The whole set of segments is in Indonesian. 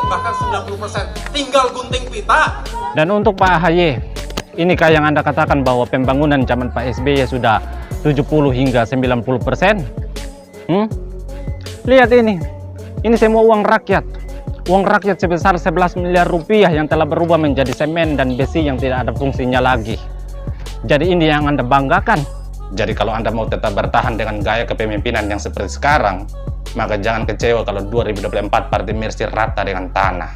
bahkan 90%, tinggal gunting pita. Dan untuk Pak AHY, inikah yang Anda katakan bahwa pembangunan zaman Pak SBY sudah 70 hingga 90%? Lihat ini semua uang rakyat. Uang rakyat sebesar 11 miliar rupiah yang telah berubah menjadi semen dan besi yang tidak ada fungsinya lagi. Jadi ini yang Anda banggakan. Jadi kalau Anda mau tetap bertahan dengan gaya kepemimpinan yang seperti sekarang, maka jangan kecewa kalau 2024 Partai Mercy rata dengan tanah.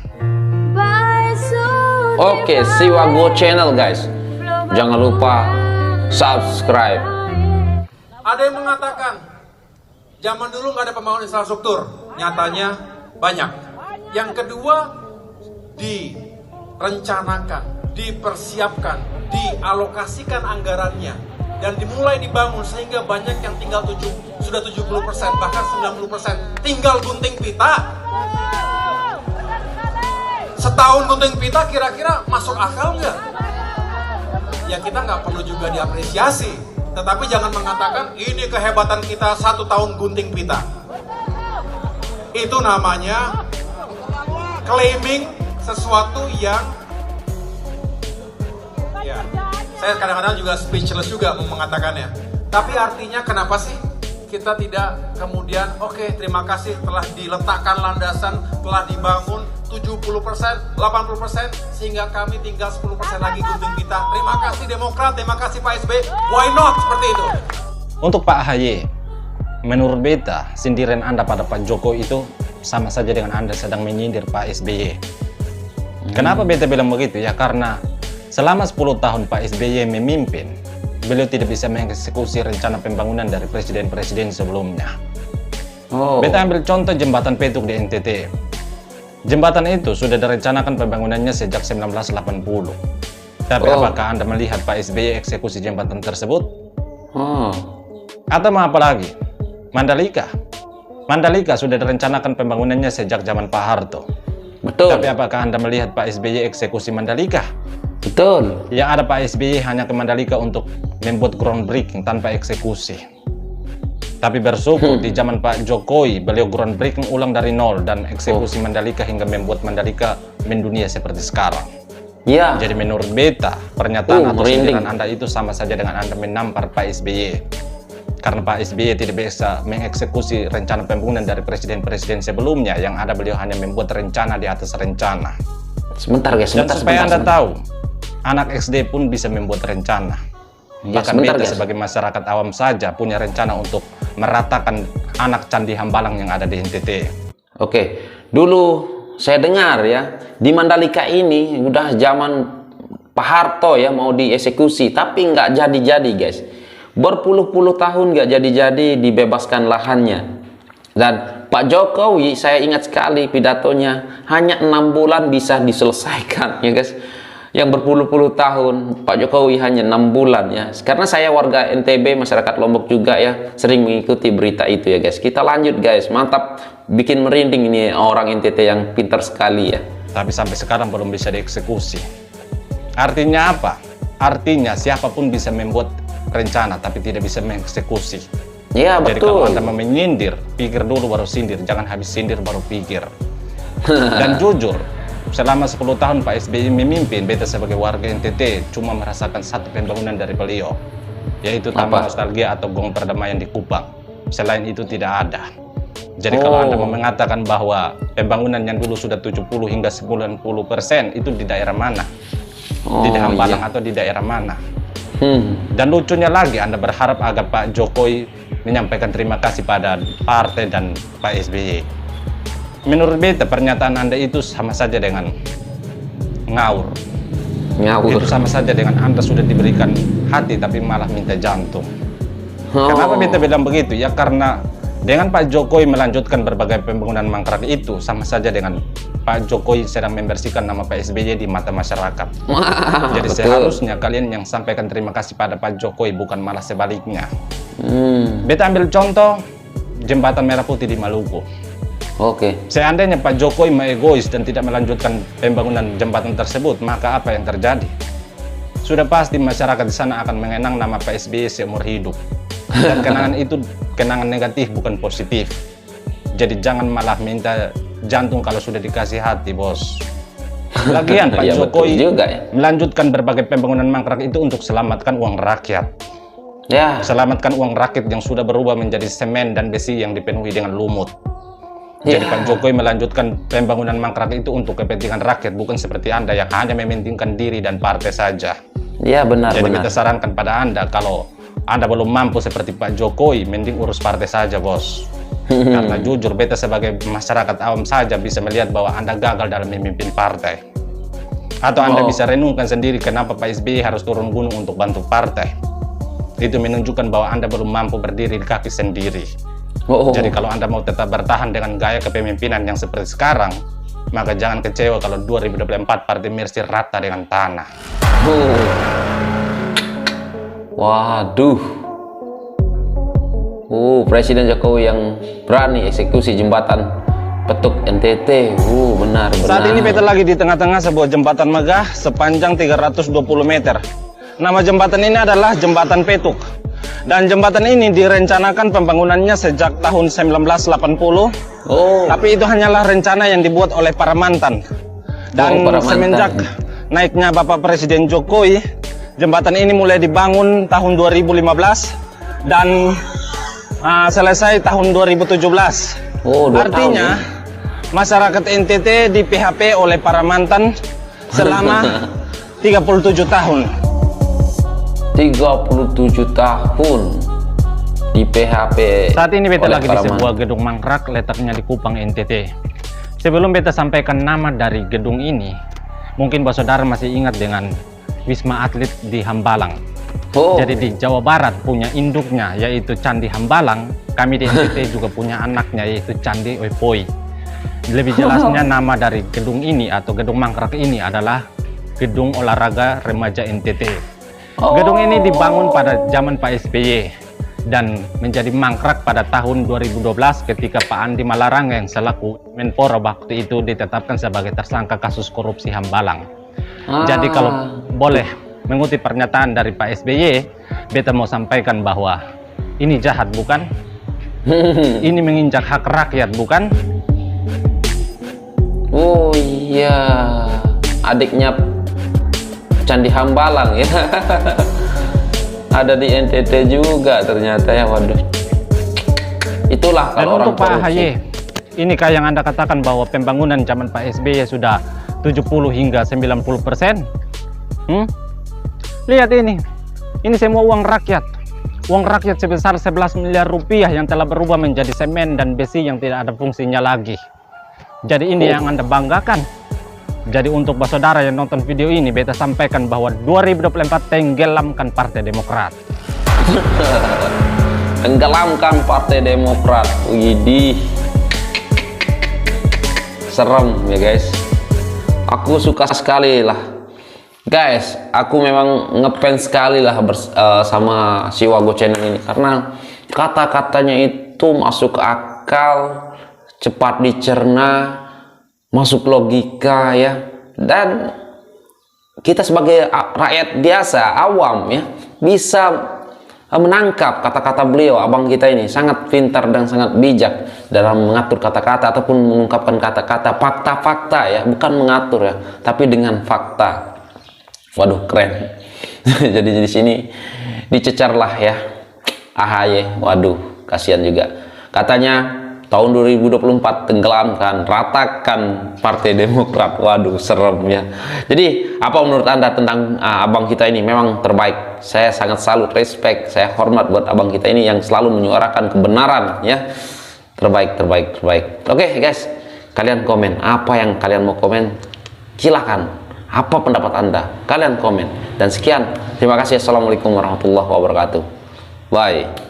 Oke, Siwa Go Channel guys. Jangan lupa subscribe. Ada yang mengatakan, zaman dulu nggak ada pembangunan infrastruktur. Nyatanya banyak. Yang kedua, direncanakan, dipersiapkan, dialokasikan anggarannya, dan dimulai dibangun sehingga banyak yang tinggal sudah 70%, bahkan 90%, tinggal gunting pita. Setahun gunting pita kira-kira masuk akal nggak? Ya kita nggak perlu juga diapresiasi, tetapi jangan mengatakan ini kehebatan kita 1 tahun gunting pita. Itu namanya claiming sesuatu yang ya, saya kadang-kadang juga speechless juga mengatakannya. Tapi artinya kenapa sih kita tidak kemudian oke, terima kasih telah diletakkan landasan, telah dibangun 70%, 80%, sehingga kami tinggal 10% lagi gunting kita. Terima kasih Demokrat, terima kasih Pak SBY. Why not seperti itu? Untuk Pak AHY, menurut beta, sindiran Anda pada Pak Jokowi itu sama saja dengan Anda sedang menyindir Pak SBY. Kenapa beta bilang begitu? Ya karena selama 10 tahun Pak SBY memimpin, beliau tidak bisa mengeksekusi rencana pembangunan dari presiden-presiden sebelumnya. Beta ambil contoh jembatan Petuk di NTT. Jembatan itu sudah direncanakan pembangunannya sejak 1980. Tapi apakah Anda melihat Pak SBY eksekusi jembatan tersebut? Atau mau apa lagi? Mandalika sudah direncanakan pembangunannya sejak zaman Pak Harto. Betul. Tapi apakah Anda melihat Pak SBY eksekusi Mandalika? Betul. Yang ada Pak SBY hanya ke Mandalika untuk membuat groundbreaking tanpa eksekusi. Tapi bersyukur di zaman Pak Jokowi, beliau groundbreaking ulang dari nol dan eksekusi Mandalika hingga membuat Mandalika mendunia seperti sekarang. Ya. Jadi menurut beta, pernyataan atau sindiran Anda itu sama saja dengan Anda menampar Pak SBY. Karena Pak SBY tidak bisa mengeksekusi rencana pembangunan dari presiden-presiden sebelumnya, yang ada beliau hanya membuat rencana di atas rencana. Sebentar guys, Dan supaya Anda tahu, anak SD pun bisa membuat rencana. Bahkan beta sebagai masyarakat awam saja punya rencana untuk meratakan anak Candi Hambalang yang ada di NTT. Oke, dulu saya dengar ya, di Mandalika ini udah zaman Pak Harto ya mau dieksekusi, tapi nggak jadi-jadi guys. Berpuluh-puluh tahun nggak jadi-jadi dibebaskan lahannya. Dan Pak Jokowi, saya ingat sekali pidatonya, hanya 6 bulan bisa diselesaikan ya guys. Yang berpuluh-puluh tahun Pak Jokowi hanya 6 bulan ya. Karena saya warga NTB, masyarakat Lombok juga ya, sering mengikuti berita itu ya guys. Kita lanjut guys, mantap, bikin merinding ini orang NTT yang pintar sekali ya. Tapi sampai sekarang belum bisa dieksekusi. Artinya apa? Artinya siapapun bisa membuat rencana tapi tidak bisa mengeksekusi. Ya Jadi betul. kalau Anda mau menyindir, pikir dulu baru sindir, jangan habis sindir baru pikir. Dan jujur, selama 10 tahun Pak SBY memimpin, beta sebagai warga NTT cuma merasakan satu pembangunan dari beliau, yaitu Taman Nostalgia atau Gong Perdamaian di Kupang. Selain itu tidak ada. Jadi kalau Anda mau mengatakan bahwa pembangunan yang dulu sudah 70 hingga 90% itu di daerah mana? Di Hambalang atau di daerah mana? Dan lucunya lagi, Anda berharap agar Pak Jokowi menyampaikan terima kasih pada partai dan Pak SBY. Menurut beta, pernyataan Anda itu sama saja dengan ngawur. Itu sama saja dengan Anda sudah diberikan hati tapi malah minta jantung. Kenapa beta bilang begitu? Ya karena dengan Pak Jokowi melanjutkan berbagai pembangunan mangkrak itu sama saja dengan Pak Jokowi sedang membersihkan nama Pak SBY di mata masyarakat. Jadi seharusnya kalian yang sampaikan terima kasih pada Pak Jokowi, bukan malah sebaliknya. Beta ambil contoh jembatan Merah Putih di Maluku. Seandainya Pak Jokowi egois dan tidak melanjutkan pembangunan jembatan tersebut, maka apa yang terjadi? Sudah pasti masyarakat di sana akan mengenang nama Pak SBY seumur hidup. Dan kenangan itu kenangan negatif, bukan positif. Jadi jangan malah minta jantung kalau sudah dikasih hati, bos. Lagian Pak Ya, betul Jokowi juga ya. melanjutkan berbagai pembangunan mangkrak itu untuk selamatkan uang rakyat. Ya, Selamatkan uang rakyat yang sudah berubah menjadi semen dan besi yang dipenuhi dengan lumut. Jadi Ya. Pak Jokowi melanjutkan pembangunan mangkrak itu untuk kepentingan rakyat, bukan seperti Anda yang hanya mementingkan diri dan partai saja. ya benar Jadi benar. kita sarankan pada Anda, kalau Anda belum mampu seperti Pak Jokowi, mending urus partai saja, bos. Karena jujur, beta sebagai masyarakat awam saja bisa melihat bahwa Anda gagal dalam memimpin partai. Atau Anda Oh. bisa renungkan sendiri kenapa Pak SBY harus turun gunung untuk bantu partai. Itu menunjukkan bahwa Anda belum mampu berdiri di kaki sendiri. Oh, Jadi kalau Anda mau tetap bertahan dengan gaya kepemimpinan yang seperti sekarang, maka jangan kecewa kalau 2024 Partai Mercy rata dengan tanah. Waduh. Presiden Jokowi yang berani eksekusi jembatan Petuk NTT. Benar benar. Saat ini beta lagi di tengah-tengah sebuah jembatan megah sepanjang 320 meter. Nama jembatan ini adalah Jembatan Petuk. Dan jembatan ini direncanakan pembangunannya sejak tahun 1980. Tapi itu hanyalah rencana yang dibuat oleh para mantan. Dan Para mantan. semenjak naiknya Bapak Presiden Jokowi, jembatan ini mulai dibangun tahun 2015 dan selesai tahun 2017. 2 Artinya tahun, masyarakat NTT di PHP oleh para mantan selama 37 tahun. 37 tahun di PHP. Saat ini beta oleh lagi di para sebuah gedung mangkrak letaknya di Kupang NTT. Sebelum beta sampaikan nama dari gedung ini, mungkin Bapak Saudara masih ingat dengan Wisma Atlet di Hambalang. Jadi di Jawa Barat punya induknya yaitu Candi Hambalang, kami di NTT juga punya anaknya yaitu Candi Oepoi. Lebih jelasnya nama dari gedung ini atau gedung mangkrak ini adalah Gedung Olahraga Remaja NTT. Gedung ini dibangun pada zaman Pak SBY dan menjadi mangkrak pada tahun 2012 ketika Pak Andi Malarangeng selaku Menpora waktu itu ditetapkan sebagai tersangka kasus korupsi Hambalang. Jadi kalau boleh mengutip pernyataan dari Pak SBY, beta mau sampaikan bahwa ini jahat bukan? Ini menginjak hak rakyat bukan? Oh iya, adiknya Candi Hambalang ya. Ada di NTT juga ternyata ya. Waduh. Itulah Dan kalau orang untuk Pak korupsi. AHY, ini kayak yang Anda katakan bahwa pembangunan zaman Pak SBY sudah 70 hingga 90%. Lihat ini semua uang rakyat. Uang rakyat sebesar 11 miliar rupiah yang telah berubah menjadi semen dan besi yang tidak ada fungsinya lagi. Jadi ini yang Anda banggakan. Jadi untuk Bapak Saudara yang nonton video ini, beta sampaikan bahwa 2024 tenggelamkan Partai Demokrat. Tenggelamkan Partai Demokrat. Widih. Serem ya guys. Aku suka sekali lah. Guys, aku memang ngefans sekali lah sama si Wago Channel ini. Karena kata-katanya itu masuk akal, cepat dicerna, masuk logika ya. Dan kita sebagai rakyat biasa, awam ya, bisa menangkap kata-kata beliau. Abang kita ini sangat pintar dan sangat bijak dalam mengatur kata-kata ataupun mengungkapkan kata-kata, fakta-fakta ya, bukan mengatur ya, tapi dengan fakta. Waduh, keren. Jadi di sini dicecarlah ya AHY. Waduh, kasihan juga. Katanya tahun 2024 tenggelamkan, ratakan Partai Demokrat. Waduh, serem ya. Jadi apa menurut Anda tentang abang kita ini? Memang terbaik. Saya sangat salut, respect, saya hormat buat abang kita ini yang selalu menyuarakan kebenaran ya. Terbaik. Oke guys, kalian komen apa yang kalian mau komen, silahkan. Apa pendapat Anda? Kalian komen. Dan sekian, terima kasih. Assalamualaikum warahmatullahi wabarakatuh. Bye.